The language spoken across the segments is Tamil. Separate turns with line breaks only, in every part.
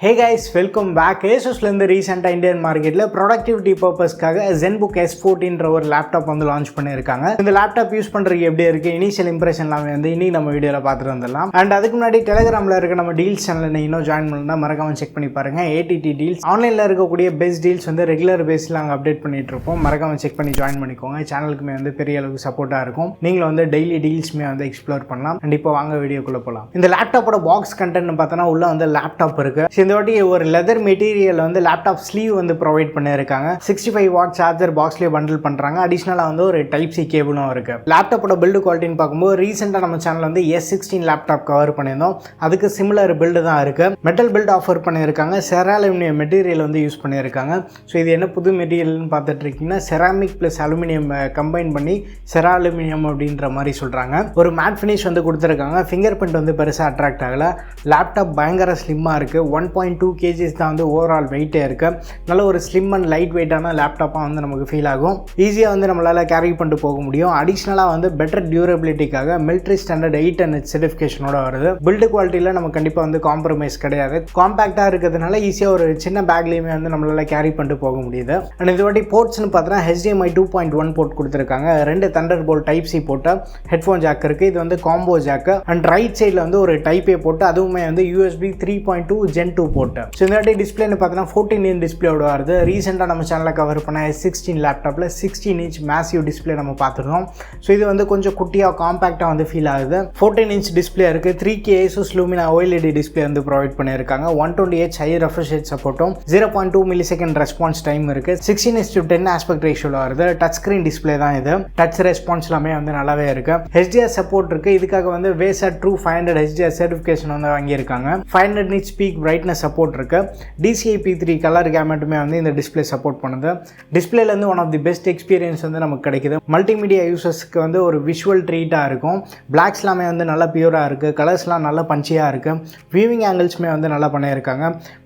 Hey guys, welcome back. Asus இந்த ரீசெண்டா இந்தியன் மார்க்கெட்ல ப்ரொடக்டிவிட்டி பர்பஸ்க்காக ZenBook S14 ஒரு லேப்டாப் வந்து லான்ச் பண்ணிருக்காங்க. இந்த லேப்டாப் யூஸ் பண்றதுக்கு எப்படி இருக்கு, இனிஷியல் இம்ப்ரெஷன் எல்லாமே வந்து இன்னைக்கு நம்ம வீடியோல பார்த்துட்டு வந்துடலாம். அண்ட் அதுக்கு முன்னாடி டெலிகிராம்ல இருக்க நம்ம டீல்ஸ் சேனல் இன்னும் ஜாயின் பண்ணா மறக்காம செக் பண்ணி பாருங்க. ATT டீல்ஸ் ஆன்லைன்ல இருக்கக்கூடிய பெஸ்ட் டீல்ஸ் வந்து ரெகுலர் பேஸ்ல நாங்கள் அப்டேட் பண்ணிட்டு இருப்போம். மறக்காம செக் பண்ணி ஜாயின் பண்ணிக்கோங்க. சேனலுக்குமே வந்து பெரிய அளவுக்கு சப்போர்ட்டா இருக்கும். நீங்களும் வந்து டெய்லி டீல்ஸ்மே வந்து எக்ஸ்ப்ளோர் பண்ணலாம். அண்ட் இப்போ வாங்க வீடியோக்குள்ள போகலாம். இந்த லேப்டாப்போட பாக்ஸ் கண்டென்ட் பார்த்தோன்னா உள்ள வந்து லேப்டாப் இருக்கு. இந்த வாட்டி ஒரு லெதர் மெட்டீரியல் வந்து லேப்டாப் ஸ்லீவ் வந்து ப்ரொவைட் பண்ணியிருக்காங்க. 65 வாட் சார்ஜர் பாக்ஸ்லேயே பண்டில் பண்ணுறாங்க. அடிஷ்னலாக வந்து ஒரு டைப் சி கேபிளும் இருக்கு. லேப்டாப்போட பில்டு குவாலிட்டின்னு பார்க்கும்போது ரீசெண்டாக நம்ம சேனல் வந்து S16 லேப்டாப் கவர் பண்ணியிருந்தோம். அதுக்கு சிமிலர் பில்டு தான் இருக்கு. மெட்டல் பில்ட் ஆஃபர் பண்ணியிருக்காங்க. செராலுமினியம் மெட்டீரியல் வந்து யூஸ் பண்ணியிருக்காங்க. ஸோ இது என்ன புது மெட்டீரியல்னு பார்த்துட்டு இருக்கீங்கன்னா செராமிக் ப்ளஸ் அலுமினியம் கம்பைன் பண்ணி செராலுமினியம் அப்படின்ற மாதிரி சொல்கிறாங்க. ஒரு மேட் ஃபினிஷ் வந்து கொடுத்துருக்காங்க. ஃபிங்கர் பிரிண்ட் வந்து பெருசாக அட்ராக்ட் ஆகலை. லேப்டாப் பயங்கர ஸ்லிம்மாக இருக்குது. 1.2 kg தான் வந்து ஓவரால் வெயிட்டே இருக்குது. நல்ல ஒரு ஸ்லிம் அண்ட் லைட் வெயிட்டான லேப்டாப்பாக வந்து நமக்கு ஃபீல் ஆகும். ஈஸியாக வந்து நம்மளால் கேரி பண்ணிட்டு போக முடியும். அடிஷ்னலாக வந்து பெட்டர் டியூரபிலிட்டிக்காக மிலிட்ரி ஸ்டாண்டர்ட் 8 சர்டிஃபிகேஷனோட வருது. பில்டு குவாலிட்டியில் நம்ம கண்டிப்பாக வந்து காம்ப்ரமைஸ் கிடையாது. காம்பேக்டாக இருக்கிறதுனால ஈஸியாக ஒரு சின்ன பேக்லேயுமே வந்து நம்மளால் கேரி பண்ணிட்டு போக முடியுது. அண்ட் இது வாட்டி போர்ட்ஸ்னு பார்த்தோன்னா HDMI 2.1 போர்ட் கொடுத்துருக்காங்க. 2 தண்டர்போல்ட் டைப் சி போட்டு ஹெட்ஃபோன் ஜாக் இருக்குது. இது வந்து காம்போ ஜாக்கு. அண்ட் ரைட் சைடில் வந்து ஒரு டைப் ஏ போட்டு அதுவுமே வந்து USB 3.2 Gen 2 போட்டு. ஸோ இந்த வாட்டி டிஸ்பிளேன்னு பார்த்தீங்கன்னா 14 இன்ச் டிஸ்பிளேயோட வருது. ரீசெண்டாக நம்ம சேனலில் கவர் பண்ண S16 லேப்டாப்பில் 16 இன்ச் மேசிவ் டிஸ்பிளே நம்ம பார்த்துருந்தோம். ஸோ இது வந்து கொஞ்சம் குட்டியாக காம்பேக்டாக வந்து ஃபீல் ஆகுது. 14 இன்ச் டிஸ்பிளே இருக்குது. 3K Asus Lumina OLED display வந்து ப்ரொவைட் பண்ணியிருக்காங்க. 120Hz ஹை ரெஃப்ரெஷ் ரேட் சப்போர்ட்டும் 0.2 மில்லிசெகண்ட் ரெஸ்பான்ஸ் டைம் இருக்குது. 16:10 ஆஸ்பெக்ட் ரேஷியோவில் வருது. டச் ஸ்க்ரீன் டிஸ்பிளே தான் இது. டச் ரெஸ்பான்ஸ் எல்லாமே வந்து நல்லாவே இருக்குது. HDR சப்போர்ட் இருக்குது. இதுக்காக வந்து வேசா ட்ரூ 500 HDR சர்டிஃபிகேஷன் வந்து வாங்கியிருக்காங்க. 500 nits பீக் பிரைட்னஸ் சப்போர்ட் இருக்குது. DCI-P3 கலர் கேமெட்டுமே வந்து இந்த டிஸ்பிளே சப்போர்ட் பண்ணுது. டிஸ்பிளேலேருந்து one of the best experience வந்து நமக்கு கிடைக்குது. மல்டிமீடியா யூசர்ஸ்க்கு வந்து ஒரு விஷுவல் ட்ரீட்டாக இருக்கும். பிளாக்ஸ் எல்லாமே வந்து நல்லா பியூராக இருக்குது. கலர்ஸ்லாம் நல்லா பஞ்சியாக இருக்குது. வியூவிங் ஆங்கிள்ஸுமே வந்து நல்லா பண்ணியிருக்காங்க.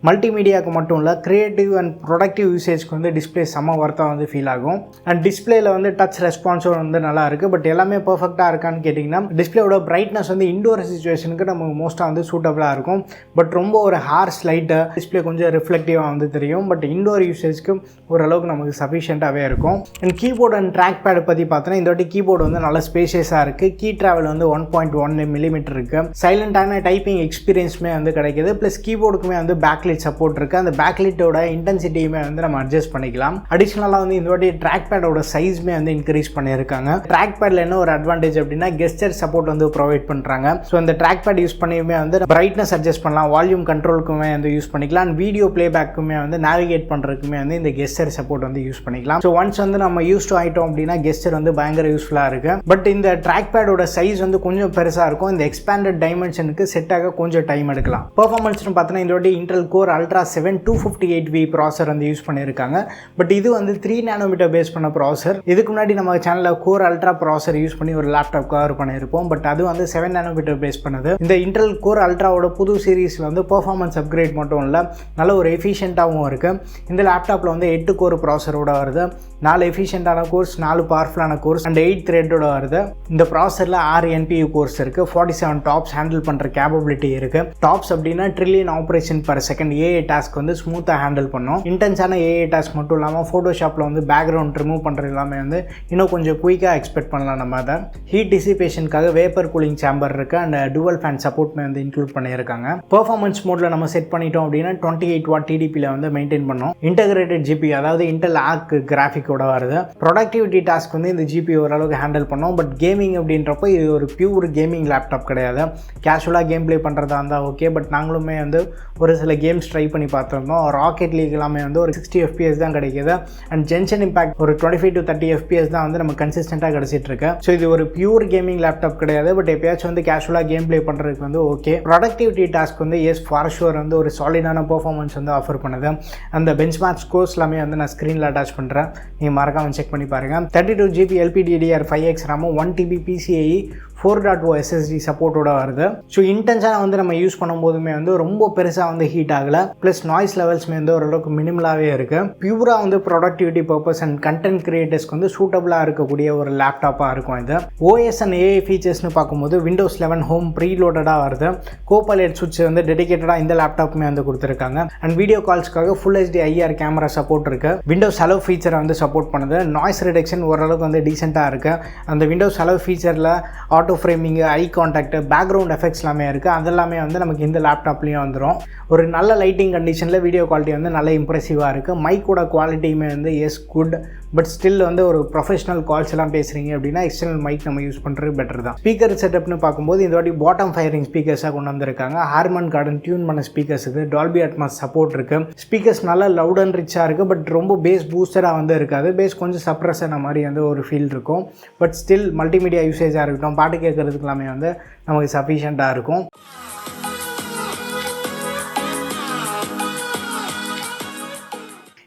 மல்டிமீடியாவுக்கு மட்டும் இல்லை, கிரியேட்டிவ் அண்ட் ப்ரொடக்டிவ் யூசேஜ்க்கு வந்து டிஸ்பிளே செம்ம ஒர்த்தாக வந்து ஃபீல் ஆகும். அண்ட் டிஸ்பிளேல வந்து டச் ரெஸ்பான்ஸும் வந்து நல்லா இருக்குது. பட் எல்லாமே பர்ஃபெக்டாக இருக்கான்னு கேட்டிங்கன்னா டிஸ்பிளேயோட பிரைட்னஸ் வந்து இண்டோர் சிச்சுவேஷனுக்கு நமக்கு மோஸ்ட்டாக வந்து சூட்டபுளாக இருக்கும். பட் ரொம்ப ஒரு ஹார்ஷ் லைட்டு டிஸ்பிளே கொஞ்சம் ரிஃப்ளெக்டிவாக வந்து தெரியும். பட் இண்டோர் யூசேஜ்க்கு ஓரளவுக்கு நமக்கு சஃபிஷியண்ட்டாகவே இருக்கும். And keyboard and trackpad பற்றி பார்த்தோன்னா இந்த வாட்டி கீபோர்டு வந்து நல்ல ஸ்பேஷியஸாக இருக்குது. கீ ட்ராவல் வந்து 1.1 மில்லிமீட்டர் இருக்குது. சைலண்டான டைப்பிங் எக்ஸ்பீரியன்ஸுமே வந்து கிடைக்கிது. ப்ளஸ் கீபோர்டுக்குமே வந்து பேக்லைட் சப்போர்ட் இருக்குது. அந்த பேக்லைட்டோட இன்டென்சிட்டியுமே வந்து நம்ம அட்ஜஸ்ட் பண்ணிக்கலாம். அடிஷ்னலாக வந்து இந்த வாட்டி ட்ராக் பேடோட சைஸ்மே வந்து இன்க்ரீஸ் பண்ணியிருக்காங்க. ட்ராக் பேடில் என்ன ஒரு அட்வான்டேஜ் அப்படின்னா கெஸ்டர் சப்போர்ட் வந்து ப்ரொவைட் பண்ணுறாங்க. ஸோ அந்த ட்ராக் பேட் யூஸ் பண்ணியுமே வந்து பிரைட்னஸ் அட்ஜஸ்ட் பண்ணலாம். வால்யூம் கண்ட்ரோலுக்குமே வந்து யூஸ் பண்ணிக்கலாம். அண்ட் வீடியோ பிளேபேக்குமே வந்து நேவிகேட் பண்ணுறதுக்குமே வந்து இந்த கெஸ்டர் சப்போர்ட் வந்து யூஸ் பண்ணிக்கலாம். ஸோ ஒன்ஸ் வந்து நம்ம யூஸ் டு ஆகிட்டோம் அப்படின்னா கெஸ்டர் வந்து பயங்கர யூஸ்ஃபுல்லாக இருக்குது. பட் இந்த ட்ராக் பேடோட சைஸ் வந்து கொஞ்சம் பெருசாக இருக்கும். இந்த எக்ஸ்பேண்டட் டைமென்ஷனுக்கு செட் ஆக கொஞ்சம் டைம் எடுக்கலாம். பெர்ஃபார்மன்ஸ்னு பார்த்தோன்னா இந்த வாட்டி இன்டெல் கோர் அல்ட்ரா 7 258V ப்ராசர் வந்து யூஸ் பண்ணியிருக்காங்க. பட் இது வந்து 3 nm பேஸ் பண்ண ப்ராசர். இதுக்கு முன்னாடி நம்ம சேனலில் கோர் அல்ட்ரா ப்ராசர் யூஸ் பண்ணி ஒரு லேப்டாப் கவர் பண்ணியிருப்போம். பட் அது வந்து 7 nm பேஸ் பண்ணது. இந்த இன்டெல் கோர் அல்ட்ராவோட புது சீரீஸில் வந்து பெர்ஃபார்மன்ஸ் அப்கிரேட் மட்டும் இல்லை, நல்ல ஒரு எஃபிஷியண்ட்டாகவும் இருக்குது. இந்த லேப்டாப்பில் வந்து 8 கோர் ப்ராசரோட வருது. 4 எஃபிஷியண்டான கோர்ஸ், 4 பவர்ஃபுல்லான கோர்ஸ் அண்ட் 8 த்ரெட்டோட வருது. இந்த ப்ராசரில் 6 NPU கோர்ஸ் இருக்குது. 47 டாப்ஸ் ஹேண்டில் பண்ணுற கேப்பபிலிட்டி இருக்குது. டாப்ஸ் அப்படின்னா trillion operation per second AI task வந்து ஸ்மூத்தாக ஹேண்டில் பண்ணும். இன்டென்ஸான AI டாஸ்க் மட்டும் இல்லாமல் ஃபோட்டோஷாப்பில் வந்து பேக்ரவுண்ட் ரிமூவ் பண்ணுறது எல்லாமே வந்து இன்னும் கொஞ்சம் குயிக்காக எக்ஸ்பெக்ட் பண்ணலாம். நம்ம அதை ஹீட் டிசிபேஷனுக்காக வேப்பர் கூலிங் சேம்பர் இருக்குது. அண்ட் டுவல் ஃபேன் சப்போர்ட்மே வந்து இன்க்ளூட் பண்ணியிருக்காங்க. பெர்ஃபார்மன்ஸ் மோடில் நம்ம செட் பண்ணிட்டோம் அப்படின்னா 28 வாட் TDPயில் வந்து மெயின்டைன் பண்ணோம். இன்டகிரேட்டட் GPU அதாவது இன்டெல் ஆர்க் கிராஃபிக்கோட வருது. ப்ரொடக்டிவிட்டி டாஸ்க் வந்து இந்த GPU ஓரளவுக்கு ஹேண்டில் பண்ணோம். பட் கேமிங் அப்படின்றப்போ இது ஒரு பியூர் கேமிங் லேப்டாப் கிடையாது. கேஷுவலாக கேம் ப்ளே பண்ணுறதா இருந்தால் ஓகே. பட் நாங்களுமே வந்து ஒரு சில கேம்ஸ் ட்ரை பண்ணி பார்த்துருந்தோம். ராக்கெட் லீக் எல்லாமே வந்து ஒரு 60 FPS தான் கிடைக்கிது. அண்ட் ஜென்ஷன் இம்பாக்ட் ஒரு 25 to 30 FPS தான் வந்து நம்ம கன்சிஸ்டண்ட்டாக கிடச்சிட்டு இருக்கு. ஸோ இது ஒரு பியூர் கேமிங் லேப்டாப் கிடையாது. பட் எப்பயாச்சும் வந்து கேஷுவலாக கேம் ப்ளே பண்ணுறதுக்கு வந்து ஓகே. ப்ரொடக்டிவிட்டி டாஸ்க் வந்து ஃபார் ஷுவர் வந்து ஒரு சாலிடான பெர்ஃபார்மன்ஸ் வந்து ஆஃபர் பண்ணுது. அந்த பெஞ்ச்மார்க் ஸ்கோர்ஸ் எல்லாமே வந்து நான் ஸ்க்ரீனில் அட்டாச் பண்ணுறேன். நீங்கள் மறக்காமல் செக் பண்ணி பாருங்கள். 32GB LPDDR5X RAM, 1TB PCIe 4.0 SSD சப்போர்ட்டோட வருது. ஸோ இன்டென்ஸாக வந்து நம்ம யூஸ் பண்ணும்போதுமே வந்து ரொம்ப பெருசாக வந்து ஹீட் ஆகலை. ப்ளஸ் நாய்ஸ் லெவல்ஸ்மே வந்து ஓரளவுக்கு மினிமலாகவே இருக்குது. பியூராக வந்து ப்ரொடக்டிவிட்டி பர்பஸ் அண்ட் கண்டென்ட் கிரியேட்டர்ஸ்க்கு வந்து சூட்டபுளாக இருக்கக்கூடிய ஒரு லேப்டாப்பாக இருக்கும் இது. OS அண்ட் AI ஃபீச்சர்ஸ்னு பார்க்கும்போது Windows 11 ஹோம் ப்ரீலோடடாக வருது. கோபைலட் சுவிட்ச் வந்து டெடிகேட்டடாக இந்த லேப்டாப்புமே வந்து கொடுத்துருக்காங்க. அண்ட் வீடியோ கால்ஸ்க்காக full HD IR camera support இருக்குது. விண்டோஸ் ஹலோ ஃபீச்சரை வந்து சப்போர்ட் பண்ணுது. நாய்ஸ் ரிடக்ஷன் ஓரளவுக்கு வந்து டீசெண்டாக இருக்குது. அந்த விண்டோஸ் ஹலோ ஃபீச்சரில் auto framing, eye contact, background effects எல்லாமே இருக்குது. அதெல்லாமே வந்து நமக்கு இந்த லேப்டாப்லேயும் வந்துடும். ஒரு நல்ல லைட்டிங் கண்டிஷனில் வீடியோ குவாலிட்டி வந்து நல்ல இம்ப்ரெசிவாக இருக்குது. மைக்கோட குவாலிட்டியுமே வந்து குட், பட் ஸ்டில் வந்து ஒரு ப்ரொஃபஷனல் கால்ஸ் எல்லாம் பேசுகிறீங்க அப்படின்னா எக்ஸ்டர்னல் மைக் நம்ம யூஸ் பண்ணுறது பெட்டர் தான். ஸ்பீக்கர் செட்டப்னு பார்க்கும்போது இந்த வாட்டி பாட்டம் ஃபயரிங் ஸ்பீக்கர்ஸாக கொண்டு வந்திருக்காங்க. ஹார்மன் கார்டன் டியூன் பண்ண ஸ்பீக்கர்ஸ் இது. டால்பி அட்மாஸ் சப்போர்ட் இருக்குது. ஸ்பீக்கர்ஸ் நல்லா லவுட் அண்ட் ரிச்சாக இருக்குது. பட் ரொம்ப பேஸ் பூஸ்டராக வந்து இருக்காது. பேஸ் கொஞ்சம் சப்ரஸ் ஆன மாதிரி வந்து ஒரு ஃபீல் இருக்கும். பட் ஸ்டில் மல்டிமீடியா யூசேஜாக இருக்கட்டும், பாட்டு கேட்குறதுக்கு எல்லாமே வந்து நமக்கு சஃபிஷியண்ட்டாக இருக்கும்.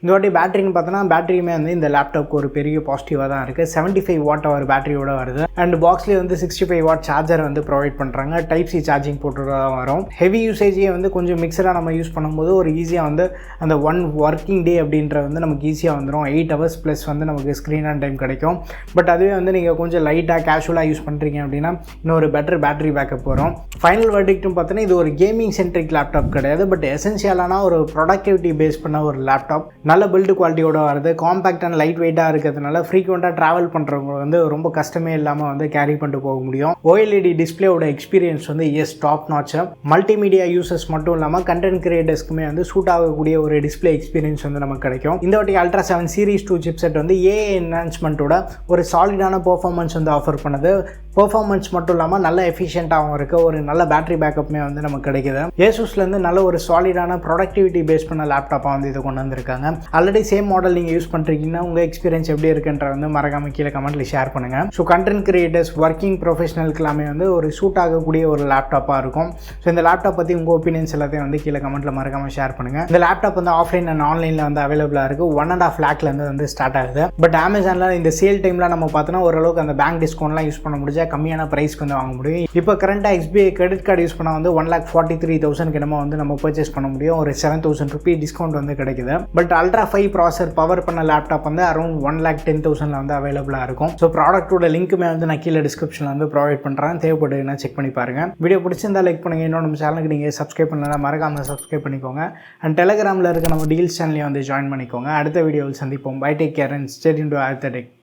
இந்த வாட்டி பேட்டரின்னு பார்த்தோன்னா பேட்டரியுமே வந்து இந்த லேப்டாப்க்கு ஒரு பெரிய பாசிட்டிவாக தான் இருக்குது. 75 வாட் பேட்டரியோட வருது. அண்ட் பாக்ஸ்லேயே வந்து 65 வாட் சார்ஜர் வந்து ப்ரொவைட் பண்ணுறாங்க. டைப் சி சார்ஜிங் போட்டு தான் வரும். ஹெவி யூசேஜே வந்து கொஞ்சம் மிக்சராக நம்ம யூஸ் பண்ணும்போது ஒரு ஈஸியாக வந்து அந்த ஒன் ஒர்க்கிங் டே அப்படின்ற வந்து நமக்கு ஈஸியாக வந்துடும். 8 ஹவர்ஸ் ப்ளஸ் வந்து நமக்கு ஸ்க்ரீன் ஆன் டைம் கிடைக்கும். பட் அதுவே வந்து நீங்கள் கொஞ்சம் லைட்டாக கேஷுவலாக யூஸ் பண்ணுறீங்க அப்படின்னா இன்னொரு பெட்டர் பேட்டரி பேக்கப் வரும். ஃபைனல் வெர்டிக்ட்னு பார்த்தோன்னா இது ஒரு கேமிங் சென்ட்ரிக் லேப்டாப் கிடையாது. பட் எசென்ஷியலான ஒரு ப்ரொடக்டிவிட்டி பேஸ் பண்ண ஒரு லேப்டாப். நல்ல பில்டு குவாலிட்டியோட வருது. காம்பேக்ட் அண்ட் லைட் வெயிட்டாக இருக்கிறதுனால ஃப்ரீக்வெண்ட்டாக ட்ராவல் பண்ணுறவங்க வந்து ரொம்ப கஷ்டமே இல்லாமல் வந்து கேரி பண்ணிட்டு போக முடியும். OLED டிஸ்பிளேயோட எக்ஸ்பீரியன்ஸ் வந்து டாப் நாட்ச். மல்டிமீடியா யூசர்ஸ் மட்டும் இல்லாமல் கண்டென்ட் கிரியேட்டர்ஸ்க்குமே வந்து சூட் ஆகக்கூடிய ஒரு டிஸ்பிளே எக்ஸ்பீரியன்ஸ் வந்து நமக்கு கிடைக்கும். இந்த வாட்டி Ultra 7 Series 2 சிப்செட் வந்து AI என்ஹான்ஸ்மெண்ட்டோட ஒரு சாலிடான பெர்ஃபார்மன்ஸ் வந்து ஆஃபர் பண்ணுது. பெர்ஃபார்மன்ஸ் மட்டும் இல்லாமல் நல்ல எஃபிஷியண்ட்டாகவும் இருக்குது. ஒரு நல்ல பேட்டரி பேக்கப்புமே வந்து நமக்கு கிடைக்குது. Asusலேருந்து நல்ல ஒரு சாலிடான ப்ரொடக்டிவிட்டி பேஸ் பண்ண லேப்டாப்பாக வந்து இதை கொண்டு வந்திருக்காங்க. ஆல்ரெடி சேம் மாடல் நீங்கள் யூஸ் பண்ணுறீங்கன்னா உங்கள் எக்ஸ்பீரியன்ஸ் எப்படி இருக்குன்ற வந்து மறக்காம கீழே கமெண்ட்டில் ஷேர் பண்ணுங்கள். ஸோ கண்டென்ட் கிரியேட்டர்ஸ், ஒர்க்கிங் ப்ரொஃபஷனலுக்கு எல்லாமே வந்து ஒரு சூட் ஆகக்கூடிய ஒரு லேப்டாப்பாக இருக்கும். ஸோ இந்த லேப்டாப் பற்றி உங்கள் ஒப்பீனியன்ஸ் எல்லாத்தையும் வந்து கீழே கமெண்ட்டில் மறக்காம ஷேர் பண்ணுங்கள். இந்த லேப்டாப் வந்து ஆஃப்லைன் அண்ட் ஆன்லைனில் வந்து அவைலபிளாக இருக்குது. 1.5 லேக்லேருந்து வந்து ஸ்டார்ட் ஆகுது. பட் அமேசானில் இந்த சேல் டைமில் நம்ம பார்த்தோன்னா ஓரளவுக்கு அந்த பேங்க் டிஸ்கவுண்ட்லாம் யூஸ் பண்ண முடிஞ்சா கம்மியான ப்ரைஸ்க்கு வந்து வாங்க முடியும். இப்போ கரண்ட்டாக SBI கிரெடிட் கார்டு யூஸ் பண்ணால் வந்து 1,43,000 கிட்டமா வந்து நம்ம பர்ச்சேஸ் பண்ண முடியும். ஒரு 7,000 ரூபீ டிஸ்கவுண்ட் வந்து கிடைக்குது. பட் Ultra 5 ப்ராசர் பவர் பண்ண லேப்டாப் வந்து அரௌண்ட் 1,10,000 வந்து அவைலபிளாக இருக்கும். ஸோ ப்ராடக்ட்டோட லிங்க்குமே வந்து நான் கீழே டிஸ்கிரிப்ஷனில் வந்து ப்ரொவைட் பண்ணுறேன். தேவைப்படுதுன்னா செக் பண்ணி பாருங்கள். வீடியோ பிடிச்சிருந்தா லைக் பண்ணுங்கள். இன்னும் நம்ம சேனலுக்கு நீங்கள் சப்ஸ்கிரைப் பண்ணலாம், மறக்காமல் சப்ஸ்கிரைப் பண்ணிக்கோங்க. அண்ட் டெலிகிராமில் இருக்க நம்ம டீல்ஸ் சேனலையும் வந்து ஜாயின் பண்ணிக்கோங்க. அடுத்த வீடியோவில் சந்திப்போம். Bye, take care and stay tuned to அடுத்த டெக்.